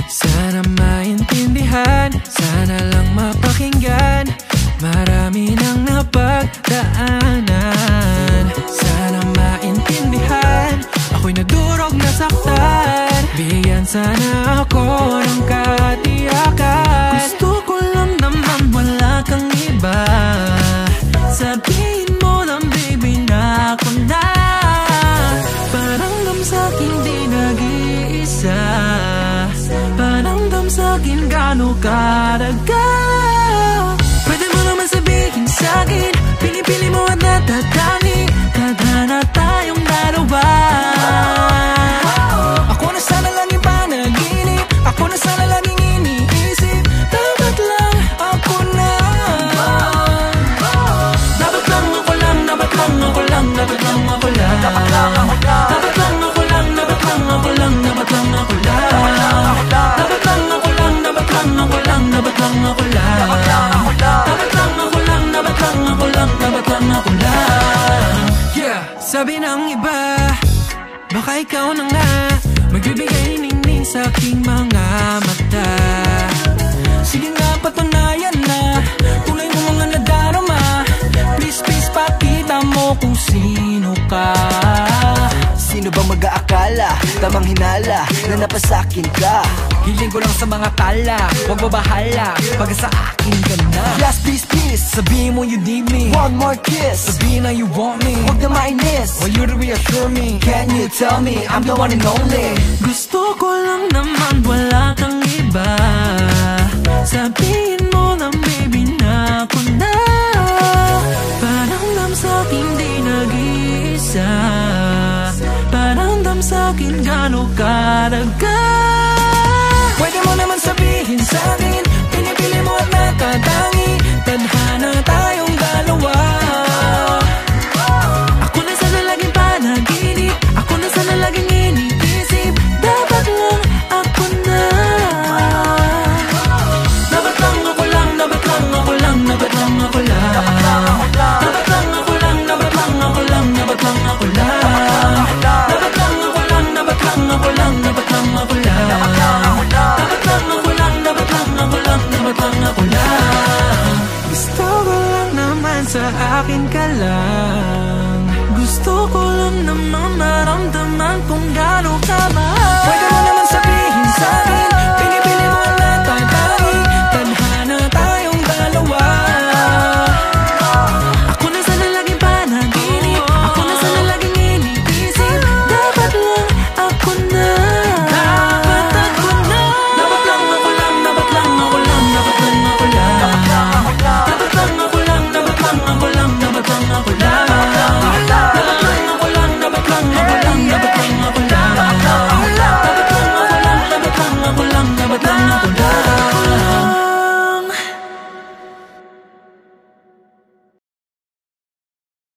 Sana maintindihan, sana lang mapakinggan. Marami nang napagdaanan. Sana maintindihan, ako'y nadurog, nasaktan. Bigyan sana ako ng katiyakan. Gusto ko lang naman wala kang iba. Sabihin mo lang baby na ako na. Paramdam sa'kin di nag-iisa. Paramdam sa'kin gano'ng karaga. Pwede mo naman sabihin sa'kin, pinipili mo at natatangi. Tadhana tayong dalawa. Ako na sana laging panaginip, ako na sana laging iniisip. Dapat lang ako na. Dapat lang ako lang, dapat lang ako lang, dapat lang ako lang. Dapat lang ako lang, dapat lang ako lang, dapat lang ako lang, dapat lang ako lang. Dapat lang ako lang, dapat lang ako lang, dapat lang ako lang. Dapat lang ako lang, dapat lang ako lang, dapat lang ako lang. Yeah, sabi ng iba, baka ikaw na nga magbibigay ningning sa aking mga mata. Sige nga, patunayan na tunay mo mga nadarama. Please, please, pakita mo kung sino ka. Sino bang mag-aakala, tamang hinala na napasakin ka? Hiling ko lang sa mga tala, huwag babahala pag sa akin ka na. Yes, please, please, Sabihin mo you need me, one more kiss. sabihin na you want me, Huwag na mainis, want you to reassure me. can you tell me I'm the one and only? Gusto ko lang naman wala kang iba. Sabihin mo lang baby na ako na. Paramdam sa'kin di nag-iisa. Paramdam sa'kin gano'ng karaga. Pwede mo naman sabihin sa'kin, pinipili mo at natatangi. Tadhana tayong dalawa. Ako na sana laging panaginip, ako na sana laging iniisip. Dapat lang ako na. Dapat lang ako lang, dapat lang ako lang, dapat lang ako lang. Dapat lang ako lang, dapat lang ako lang, dapat lang ako lang. Dapat lang ako lang, dapat lang ako lang, dapat lang ako lang. Dapat lang ako lang, dapat lang ako lang, dapat lang ako lang. Gusto ko lang naman sa akin ka lang.